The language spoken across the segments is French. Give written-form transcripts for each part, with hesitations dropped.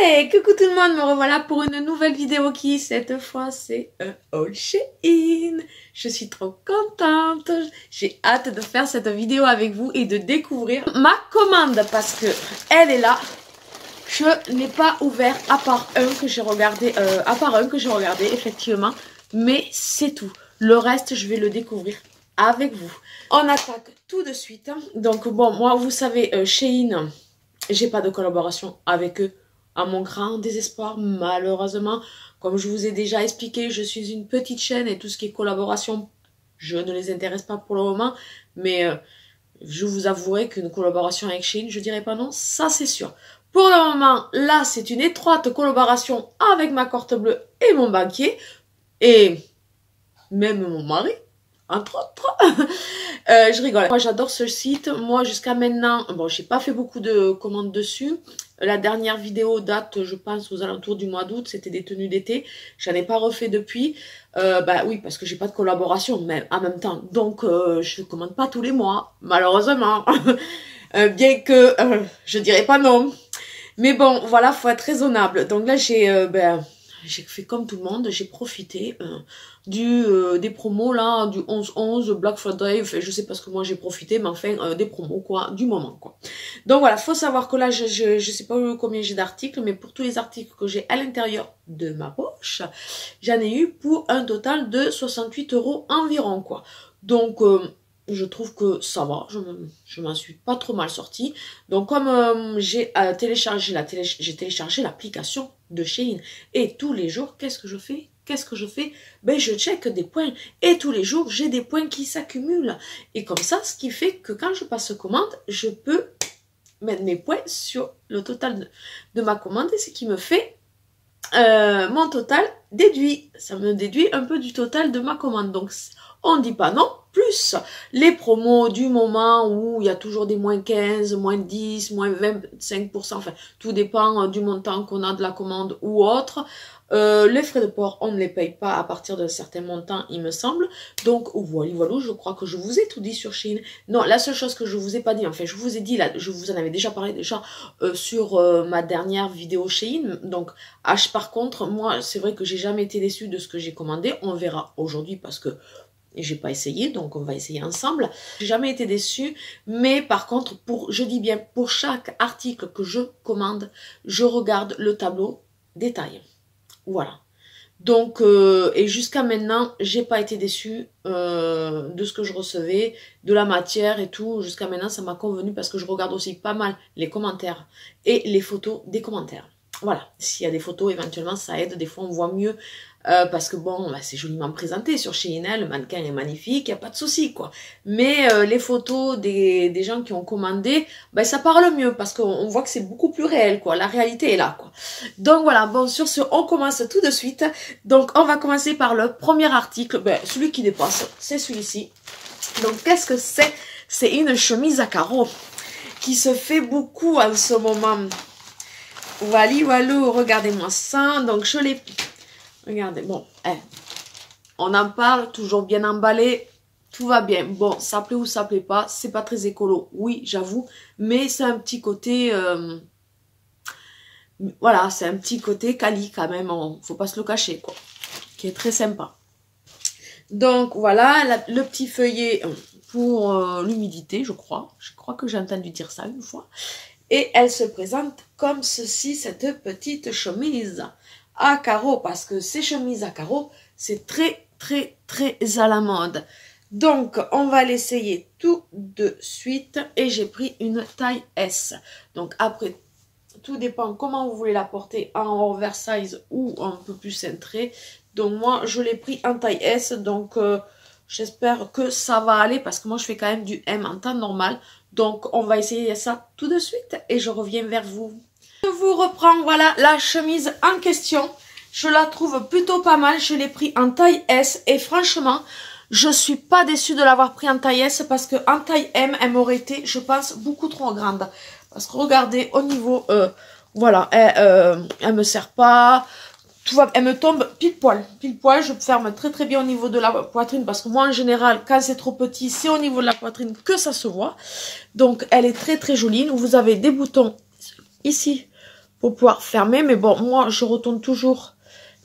Hey, coucou tout le monde, me revoilà pour une nouvelle vidéo qui, cette fois, c'est un haul Shein. Je suis trop contente, j'ai hâte de faire cette vidéo avec vous et de découvrir ma commande parce que elle est là. Je n'ai pas ouvert à part un que j'ai regardé, effectivement, mais c'est tout. Le reste, je vais le découvrir avec vous. On attaque tout de suite. Donc bon, moi, vous savez, Shein, j'ai pas de collaboration avec eux. À mon grand désespoir, malheureusement, comme je vous ai déjà expliqué, je suis une petite chaîne et tout ce qui est collaboration, je ne les intéresse pas pour le moment. Mais je vous avouerai qu'une collaboration avec Shein, je dirais pas non, ça c'est sûr. Pour le moment, là, c'est une étroite collaboration avec ma carte bleue et mon banquier. Et même mon mari, entre autres. Je rigole. Moi, j'adore ce site. Moi, jusqu'à maintenant, bon, j'ai pas fait beaucoup de commandes dessus. La dernière vidéo date, je pense, aux alentours du mois d'août. C'était des tenues d'été. J'en ai pas refait depuis. Bah oui, parce que j'ai pas de collaboration, mais en même temps. Donc, je commande pas tous les mois, malheureusement. Bien que je dirais pas non. Mais bon, voilà, faut être raisonnable. Donc là, j'ai fait comme tout le monde, j'ai profité des promos là, du 11-11, Black Friday, enfin, je sais pas ce que moi j'ai profité, mais enfin des promos quoi, du moment quoi. Donc voilà, faut savoir que là, je sais pas combien j'ai d'articles, mais pour tous les articles que j'ai à l'intérieur de ma poche, j'en ai eu pour un total de 68 € environ quoi. Donc je trouve que ça va, je m'en suis pas trop mal sortie. Donc comme j'ai téléchargé l'application de Shein et tous les jours, qu'est-ce que je fais? Ben je check des points et tous les jours j'ai des points qui s'accumulent. Et comme ça, ce qui fait que quand je passe commande, je peux mettre mes points sur le total de ma commande et ce qui me fait mon total déduit. Ça me déduit un peu du total de ma commande. Donc on ne dit pas non, plus les promos du moment où il y a toujours des moins 15, moins 10, moins 25%, enfin tout dépend du montant qu'on a de la commande ou autre. Les frais de port, on ne les paye pas à partir d'un certain montant, il me semble. Donc voilà, je crois que je vous ai tout dit sur Shein. Non, la seule chose que je vous ai pas dit, enfin je vous ai dit, là, je vous en avais déjà parlé sur ma dernière vidéo Shein. Donc par contre, moi c'est vrai que j'ai jamais été déçue de ce que j'ai commandé. On verra aujourd'hui parce que j'ai pas essayé, donc on va essayer ensemble. J'ai jamais été déçue, mais par contre, je dis bien, pour chaque article que je commande, je regarde le tableau détail. Voilà. Donc, et jusqu'à maintenant, j'ai pas été déçue de ce que je recevais, de la matière et tout. Jusqu'à maintenant, ça m'a convenu parce que je regarde aussi pas mal les commentaires et les photos des commentaires. Voilà, s'il y a des photos, éventuellement, ça aide. Des fois, on voit mieux parce que bon, bah, c'est joliment présenté sur Shein, le mannequin est magnifique, il n'y a pas de souci, quoi. Mais les photos des gens qui ont commandé, bah, ça parle mieux parce qu'on voit que c'est beaucoup plus réel, quoi. La réalité est là, quoi. Donc voilà, bon, sur ce, on commence tout de suite. Donc, on va commencer par le premier article, ben, celui qui dépasse, c'est celui-ci. Donc, qu'est-ce que c'est? C'est une chemise à carreaux qui se fait beaucoup en ce moment. Voilà, regardez-moi ça. Donc, je l'ai... Regardez, bon, on en parle, toujours bien emballé, tout va bien. Bon, ça plaît ou ça plaît pas, c'est pas très écolo, oui, j'avoue, mais c'est un petit côté, voilà, c'est un petit côté quali quand même, faut pas se le cacher, quoi, qui est très sympa. Donc, voilà, le petit feuillet pour l'humidité, je crois que j'ai entendu dire ça une fois. Et elle se présente comme ceci, cette petite chemise à carreaux, parce que ces chemises à carreaux, c'est très, très, très à la mode. Donc, on va l'essayer tout de suite. Et j'ai pris une taille S. Donc, après, tout dépend comment vous voulez la porter, en oversize ou un peu plus cintré. Donc, moi, je l'ai pris en taille S. Donc, j'espère que ça va aller, parce que moi, je fais quand même du M en temps normal. Donc, on va essayer ça tout de suite et je reviens vers vous. Je vous reprends, voilà, la chemise en question. Je la trouve plutôt pas mal. Je l'ai pris en taille S et franchement, je suis pas déçue de l'avoir pris en taille S parce que en taille M, elle m'aurait été, je pense, beaucoup trop grande. Parce que regardez, au niveau, voilà, elle me sert pas. Tout va, elle me tombe pile poil, je ferme très très bien au niveau de la poitrine parce que moi en général quand c'est trop petit c'est au niveau de la poitrine que ça se voit. Donc elle est très très jolie. Vous avez des boutons ici pour pouvoir fermer. Mais bon, moi, je retourne toujours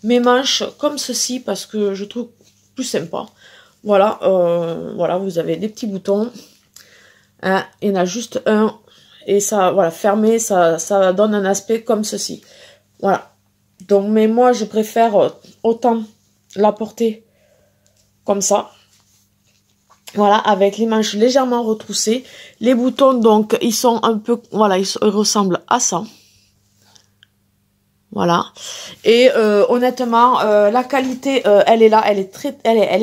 mes manches comme ceci parce que je trouve plus sympa. Voilà, voilà, vous avez des petits boutons. Hein, il y en a juste un. Et ça, voilà, fermé, ça donne un aspect comme ceci. Voilà. Donc, mais moi, je préfère autant la porter comme ça. Voilà, avec les manches légèrement retroussées. Les boutons, donc, ils sont un peu, voilà, ils ressemblent à ça. Voilà. Et honnêtement, la qualité, elle est là, elle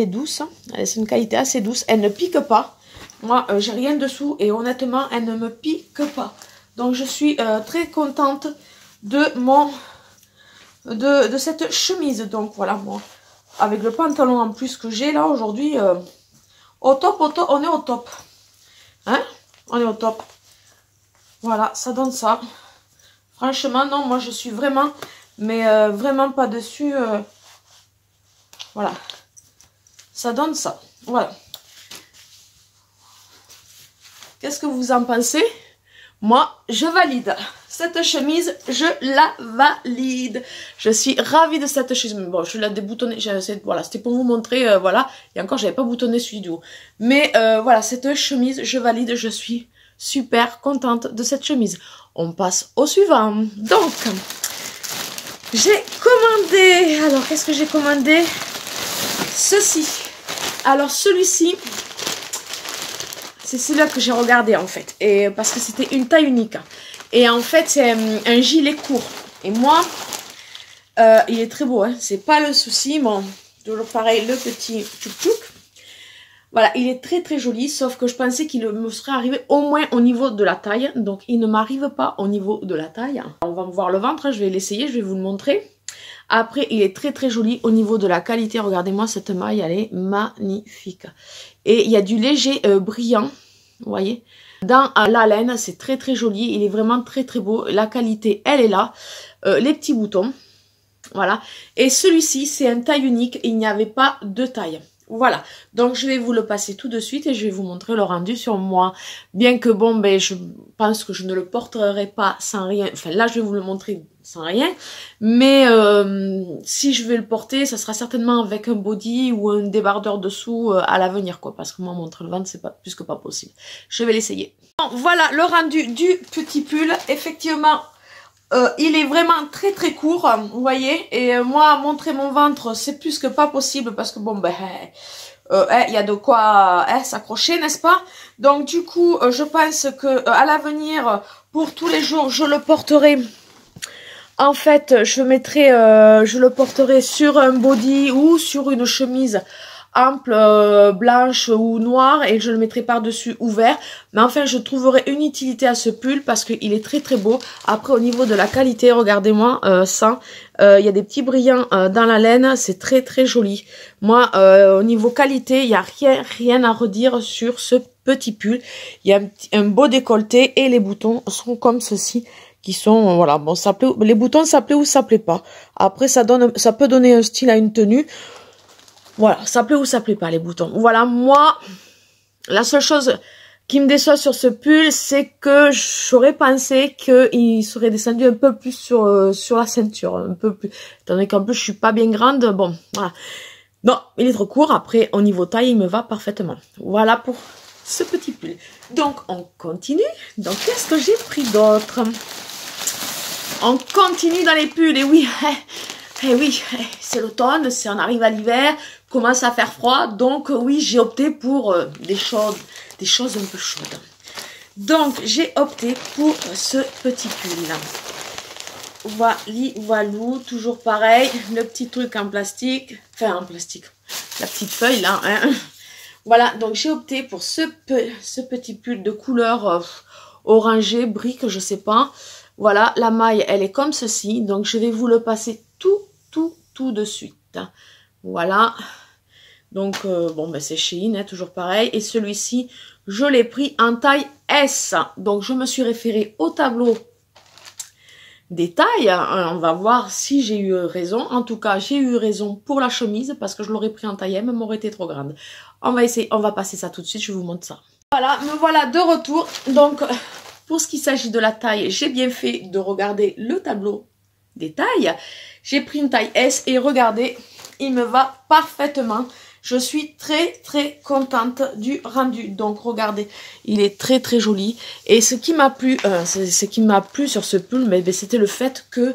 est douce. C'est une qualité assez douce. Elle ne pique pas. Moi, j'ai rien dessous et honnêtement, elle ne me pique pas. Donc, je suis très contente de cette chemise. Donc, voilà, moi, avec le pantalon en plus que j'ai là aujourd'hui, au top, on est au top. Hein? On est au top. Voilà, ça donne ça. Franchement, non, moi, je suis vraiment, mais vraiment pas dessus. Voilà. Ça donne ça. Voilà. Qu'est-ce que vous en pensez? Moi, je valide. Cette chemise, je la valide. Je suis ravie de cette chemise. Bon, je l'ai déboutonnée. Voilà, c'était pour vous montrer. Voilà. Et encore, j'avais pas boutonné celui du haut. Mais voilà, cette chemise, je valide. Je suis super contente de cette chemise. On passe au suivant. Donc, j'ai commandé. Alors, qu'est-ce que j'ai commandé? Ceci. Alors, celui-ci, c'est celui-là que j'ai regardé en fait. Et parce que c'était une taille unique. Et en fait, c'est un gilet court. Et moi, il est très beau. Hein. C'est pas le souci. Bon, toujours pareil, le petit tchouk-tchouk. Voilà, il est très très joli. Sauf que je pensais qu'il me serait arrivé au moins au niveau de la taille. Donc, il ne m'arrive pas au niveau de la taille. On va voir le ventre. Je vais l'essayer. Je vais vous le montrer. Après, il est très très joli au niveau de la qualité. Regardez-moi cette maille, elle est magnifique. Et il y a du léger brillant, vous voyez. Dans la laine, c'est très très joli. Il est vraiment très très beau. La qualité, elle est là. Les petits boutons, voilà. Et celui-ci, c'est un taille unique. Il n'y avait pas de taille. Voilà, donc je vais vous le passer tout de suite et je vais vous montrer le rendu sur moi. Bien que bon, ben je pense que je ne le porterai pas sans rien. Enfin là, je vais vous le montrer sans rien. Mais si je vais le porter, ça sera certainement avec un body ou un débardeur dessous à l'avenir, quoi. Parce que moi, montrer le ventre, c'est pas plus que pas possible. Je vais l'essayer. Voilà le rendu du petit pull. Effectivement, il est vraiment très très court, vous voyez, et moi montrer mon ventre c'est plus que pas possible parce que bon ben il y a de quoi s'accrocher, n'est-ce pas? Donc du coup je pense que à l'avenir pour tous les jours je le porterai. En fait je le porterai sur un body ou sur une chemise ample, blanche ou noire et je le mettrai par-dessus ouvert. Mais enfin, je trouverai une utilité à ce pull parce qu'il est très très beau. Après, au niveau de la qualité, regardez-moi ça. Il y a des petits brillants dans la laine. C'est très très joli. Moi, au niveau qualité, il n'y a rien à redire sur ce petit pull. Il y a un beau décolleté et les boutons sont comme ceci. Qui sont, voilà, bon, ça plaît, les boutons, ça plaît ou ça plaît pas. Après, ça peut donner un style à une tenue. Voilà, ça plaît ou ça plaît pas les boutons. Voilà, moi, la seule chose qui me déçoit sur ce pull, c'est que j'aurais pensé qu'il serait descendu un peu plus sur la ceinture. Un peu plus. Étant donné qu'en plus je suis pas bien grande, bon, voilà. Non, il est trop court. Après, au niveau taille, il me va parfaitement. Voilà pour ce petit pull. Donc, on continue. Donc, qu'est-ce que j'ai pris d'autre? On continue dans les pulls, et oui, c'est l'automne, on arrive à l'hiver, commence à faire froid, donc oui, j'ai opté pour des choses un peu chaudes. Donc, j'ai opté pour ce petit pull. Voilou, toujours pareil, le petit truc en plastique, enfin en plastique, la petite feuille là, hein. Voilà, donc j'ai opté pour ce petit pull de couleur orangé, brique, je sais pas. Voilà, la maille, elle est comme ceci. Donc, je vais vous le passer tout de suite. Voilà. Donc, bon, ben c'est Shein, hein, toujours pareil. Et celui-ci, je l'ai pris en taille S. Donc, je me suis référée au tableau des tailles. On va voir si j'ai eu raison. En tout cas, j'ai eu raison pour la chemise parce que je l'aurais pris en taille M, elle m'aurait été trop grande. On va essayer, on va passer ça tout de suite, je vous montre ça. Voilà, me voilà de retour. Donc, pour ce qui s'agit de la taille, j'ai bien fait de regarder le tableau des tailles. J'ai pris une taille S et regardez, il me va parfaitement. Je suis très très contente du rendu. Donc regardez, il est très très joli. Et ce qui m'a plu, sur ce pull, c'était le fait que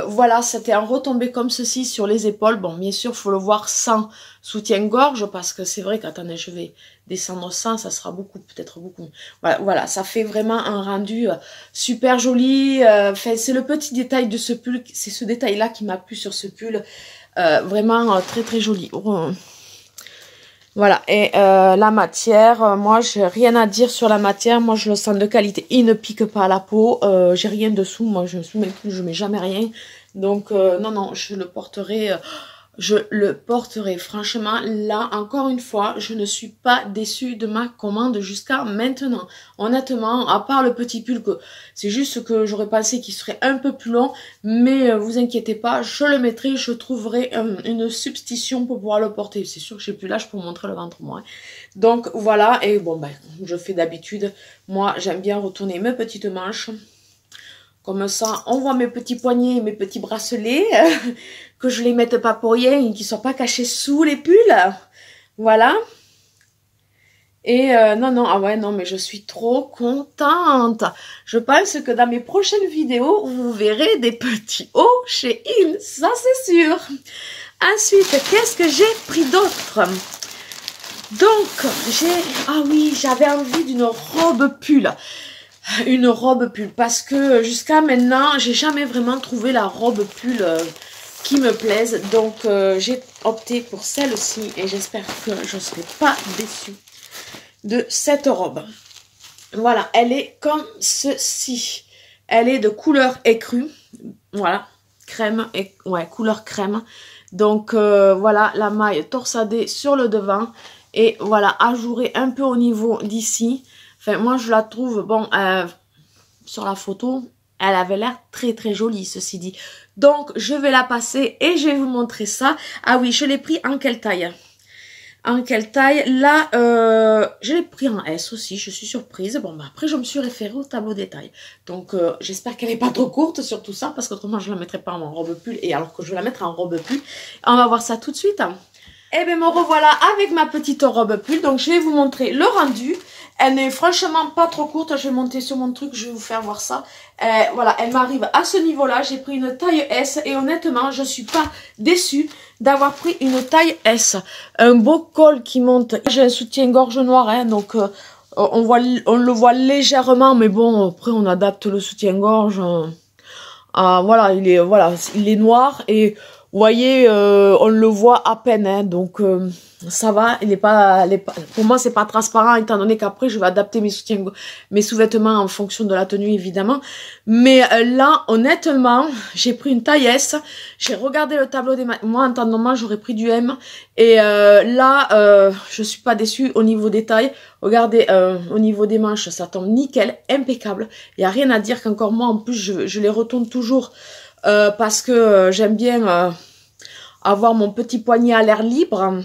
voilà, c'était en retombé comme ceci sur les épaules. Bon, bien sûr, il faut le voir sans soutien-gorge parce que c'est vrai qu'attendez, je vais descendre sans, ça sera beaucoup, peut-être beaucoup. Voilà, ça fait vraiment un rendu super joli. C'est le petit détail de ce pull, c'est ce détail-là qui m'a plu sur ce pull. Vraiment très très joli. Voilà, et la matière, moi j'ai rien à dire sur la matière, moi je le sens de qualité, il ne pique pas à la peau, j'ai rien dessous, moi je ne soumets plus, je mets jamais rien, donc non, je le porterai, franchement, là encore une fois, je ne suis pas déçue de ma commande jusqu'à maintenant, honnêtement, à part le petit pull, que c'est juste que j'aurais pensé qu'il serait un peu plus long, mais vous inquiétez pas, je le mettrai, je trouverai une substitution pour pouvoir le porter, c'est sûr que j'ai plus l'âge pour montrer le ventre moi, hein. Donc voilà, et bon ben, je fais d'habitude, moi j'aime bien retourner mes petites manches. Comme ça, on voit mes petits poignets, mes petits bracelets, que je les mette pas pour rien et qu'ils ne soient pas cachés sous les pulls. Voilà. Et non, ah ouais, non, mais je suis trop contente. Je pense que dans mes prochaines vidéos, vous verrez des petits hauts chez In, ça c'est sûr. Ensuite, qu'est-ce que j'ai pris d'autre? Donc, ah oui, j'avais envie d'une robe pull. Une robe pull parce que jusqu'à maintenant j'ai jamais vraiment trouvé la robe pull qui me plaise, donc j'ai opté pour celle-ci et j'espère que je ne serai pas déçue de cette robe. Voilà, elle est comme ceci, elle est de couleur écrue, voilà, crème, et ouais, couleur crème, donc voilà, la maille torsadée sur le devant et voilà, ajourée un peu au niveau d'ici. Enfin, moi, je la trouve, bon, sur la photo, elle avait l'air très très jolie, ceci dit. Donc, je vais la passer et je vais vous montrer ça. Ah oui, je l'ai pris en quelle taille? En quelle taille? Là, je l'ai pris en S aussi, je suis surprise. Bon, bah, après, je me suis référée au tableau des tailles. Donc, j'espère qu'elle n'est pas trop courte sur tout ça, parce qu'autrement, je ne la mettrai pas en robe pull. Et alors que je vais la mettre en robe pull, on va voir ça tout de suite. Et bien, me revoilà avec ma petite robe pull. Donc, je vais vous montrer le rendu. Elle n'est franchement pas trop courte. Je vais monter sur mon truc, je vais vous faire voir ça. Voilà, elle m'arrive à ce niveau-là. J'ai pris une taille S et honnêtement, je ne suis pas déçue d'avoir pris une taille S. Un beau col qui monte. J'ai un soutien-gorge noir, hein, donc on le voit légèrement, mais bon, après on adapte le soutien-gorge. Voilà, il est noir et vous voyez, on le voit à peine, hein, donc ça va. Pour moi, c'est pas transparent, étant donné qu'après, je vais adapter mes sous-vêtements en fonction de la tenue, évidemment. Mais là, honnêtement, j'ai pris une taille S. J'ai regardé le tableau des mailles. Moi, en temps normal, j'aurais pris du M. Et là, je suis pas déçue au niveau des tailles. Regardez, au niveau des manches, ça tombe nickel, impeccable. Il n'y a rien à dire qu'encore moi, en plus, je les retourne toujours parce que j'aime bien avoir mon petit poignet à l'air libre,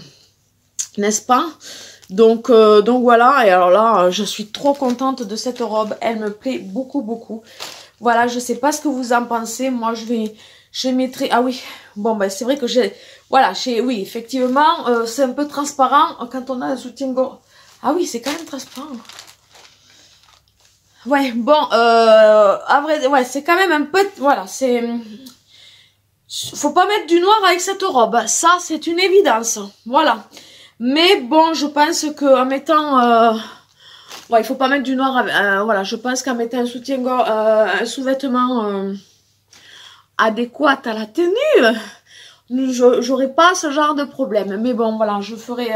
n'est-ce pas? Donc voilà, et alors là, je suis trop contente de cette robe, elle me plaît beaucoup, beaucoup. Voilà, je sais pas ce que vous en pensez, moi je mettrai, ah oui, bon ben c'est vrai que oui, effectivement, c'est un peu transparent quand on a un soutien-gorge. Ah oui, c'est quand même transparent. Ouais, bon, à vrai, ouais, c'est quand même un peu, voilà, faut pas mettre du noir avec cette robe, ça c'est une évidence, voilà. Mais bon, je pense qu'en mettant, ouais, il faut pas mettre du noir, voilà, je pense qu'en mettant un soutien-gorge, un sous-vêtement adéquat à la tenue, j'aurais pas ce genre de problème. Mais bon, voilà, je ferai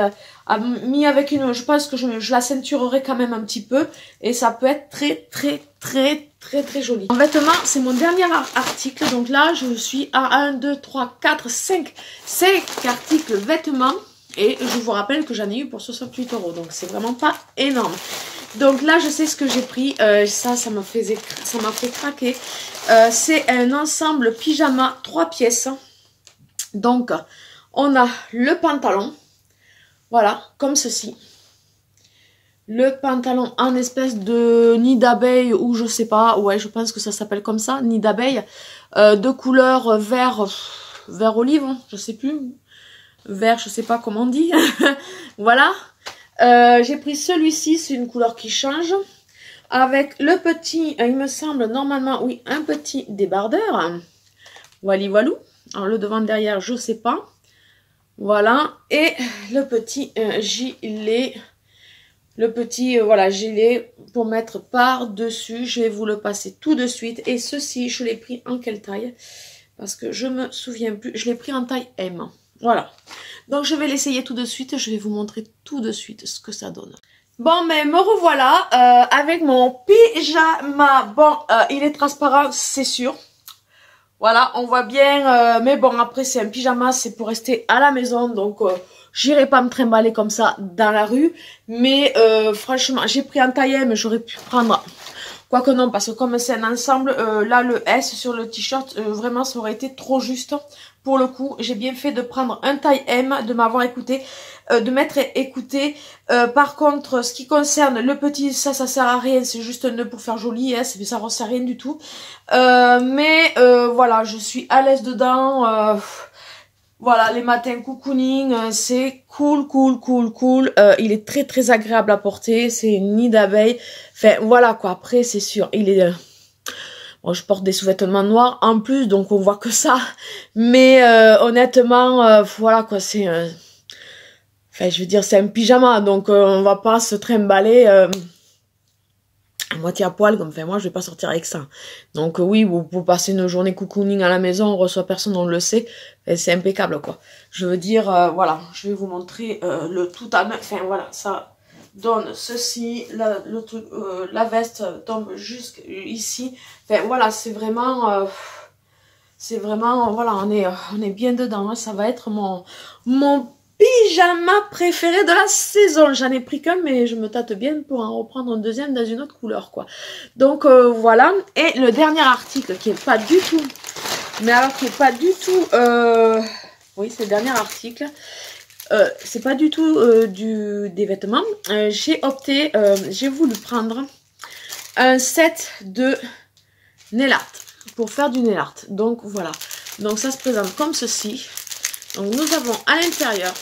mis avec je pense que je la ceinturerai quand même un petit peu et ça peut être très très très très très joli. En vêtements, c'est mon dernier article. Donc là, je suis à 1, 2, 3, 4, 5 articles vêtements. Et je vous rappelle que j'en ai eu pour 68 €. Donc c'est vraiment pas énorme. Donc là, je sais ce que j'ai pris. Ça m'a fait craquer. C'est un ensemble pyjama 3 pièces. Donc, on a le pantalon. Voilà, comme ceci. le pantalon en espèce de nid d'abeille ou je sais pas, ouais je pense que ça s'appelle comme ça, nid d'abeille, de couleur vert, vert olive, hein, je sais plus, vert je sais pas comment on dit, voilà. J'ai pris celui-ci, c'est une couleur qui change, avec le petit, il me semble normalement, oui, un petit débardeur, voilà, voilou, alors le devant derrière je sais pas, voilà, et le petit gilet. Le petit voilà, gilet pour mettre par-dessus. Je vais vous le passer tout de suite. Et ceci, je l'ai pris en quelle taille? Parce que je me souviens plus. Je l'ai pris en taille M. Voilà. Donc je vais l'essayer tout de suite. Je vais vous montrer tout de suite ce que ça donne. Bon, mais me revoilà avec mon pyjama. Bon, il est transparent, c'est sûr. Voilà, on voit bien. Mais bon, après, c'est un pyjama, c'est pour rester à la maison. Donc... j'irai pas me trimballer comme ça dans la rue. Mais franchement, j'ai pris en taille M, j'aurais pu prendre... Quoique non, parce que comme c'est un ensemble, là le S sur le t-shirt, vraiment ça aurait été trop juste. Pour le coup, j'ai bien fait de prendre un taille M, de m'avoir écouté, de m'être écouté. Par contre, ce qui concerne le petit, ça sert à rien, c'est juste un nœud pour faire joli, hein, ça ne sert à rien du tout. Mais voilà, je suis à l'aise dedans. Voilà, les matins cocooning, c'est cool. Il est très agréable à porter, c'est une nid d'abeille. Enfin, voilà quoi, après c'est sûr, il est... Bon, je porte des sous-vêtements noirs en plus, donc on voit que ça. Mais honnêtement, voilà quoi, c'est... Enfin, je veux dire, c'est un pyjama, donc on va pas se trimballer... à moitié à poil, comme enfin moi je vais pas sortir avec ça. Donc oui, vous passez une journée cocooning à la maison, on reçoit personne, on le sait, c'est impeccable quoi. Je veux dire, voilà, je vais vous montrer le tout à neuf, enfin voilà, ça donne ceci, le truc, la veste tombe jusqu'ici, enfin voilà, c'est vraiment, voilà, on est bien dedans, hein. Ça va être mon pyjama préféré de la saison. J'en ai pris qu'un, mais je me tâte bien pour en reprendre un deuxième dans une autre couleur, quoi. Donc, voilà. Et le dernier article, qui est pas du tout... Mais alors, qui est pas du tout... oui, c'est le dernier article. C'est pas du tout des vêtements. J'ai opté... j'ai voulu prendre un set de nail art. Pour faire du nail art. Donc, voilà. Donc, ça se présente comme ceci. Donc nous avons à l'intérieur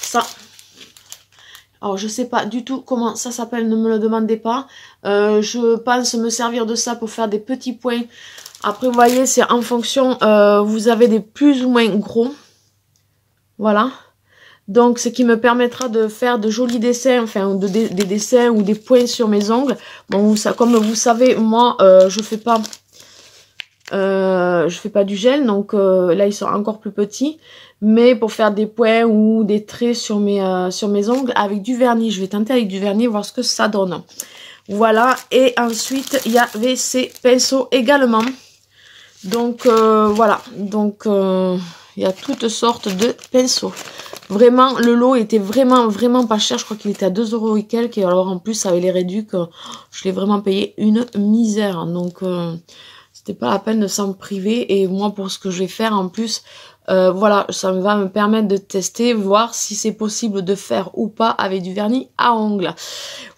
ça. Alors je sais pas du tout comment ça s'appelle, ne me le demandez pas. Je pense me servir de ça pour faire des petits points. Après vous voyez c'est en fonction, vous avez des plus ou moins gros. Voilà. Donc ce qui me permettra de faire de jolis dessins, enfin des dessins ou des points sur mes ongles. Bon comme vous savez moi je fais pas du gel, donc là ils sont encore plus petits, mais pour faire des points ou des traits sur mes ongles avec du vernis, je vais tenter avec du vernis voir ce que ça donne. Voilà, et ensuite il y avait ces pinceaux également, donc voilà, donc il y a toutes sortes de pinceaux. Vraiment le lot était vraiment pas cher, je crois qu'il était à 2 € et quelques, et alors en plus avec les réducs je l'ai vraiment payé une misère, donc c'était pas la peine de s'en priver. Et moi pour ce que je vais faire en plus, voilà, ça va me permettre de tester, voir si c'est possible de faire ou pas avec du vernis à ongles.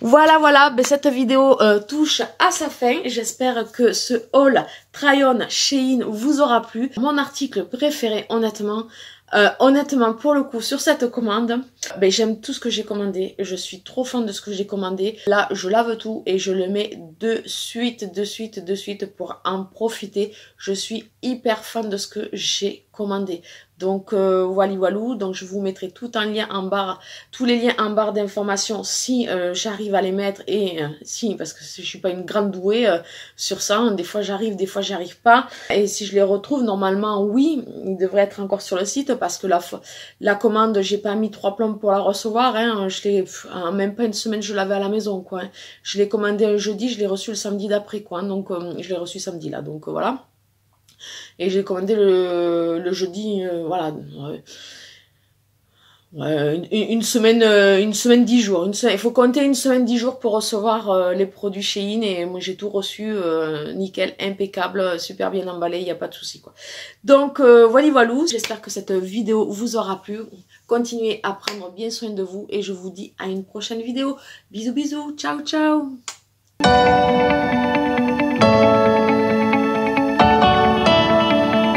Voilà, ben, cette vidéo touche à sa fin. J'espère que ce haul try-on Shein vous aura plu. Mon article préféré honnêtement, pour le coup sur cette commande, ben, j'aime tout ce que j'ai commandé, je suis trop fan de ce que j'ai commandé. Là je lave tout et je le mets de suite pour en profiter. Je suis hyper fan de ce que j'ai commandé. Donc voilou, donc je vous mettrai tout en lien en barre, tous les liens en barre d'informations si j'arrive à les mettre, et si, parce que je suis pas une grande douée sur ça, hein. Des fois j'arrive, des fois j'y arrive pas, et si je les retrouve normalement oui, ils devraient être encore sur le site, parce que la commande j'ai pas mis 3 plombs pour la recevoir, hein. Je l'ai en même pas une semaine je l'avais à la maison quoi, hein. Je l'ai commandé un jeudi, je l'ai reçu le samedi d'après quoi, hein. Donc je l'ai reçu samedi là, donc voilà. Et j'ai commandé le jeudi, voilà. une semaine 10 jours. Il faut compter une semaine 10 jours pour recevoir les produits Shein et moi j'ai tout reçu nickel, impeccable, super bien emballé, il n'y a pas de souci quoi. Donc voilà, j'espère que cette vidéo vous aura plu. Continuez à prendre bien soin de vous et je vous dis à une prochaine vidéo. Bisous bisous, ciao ciao.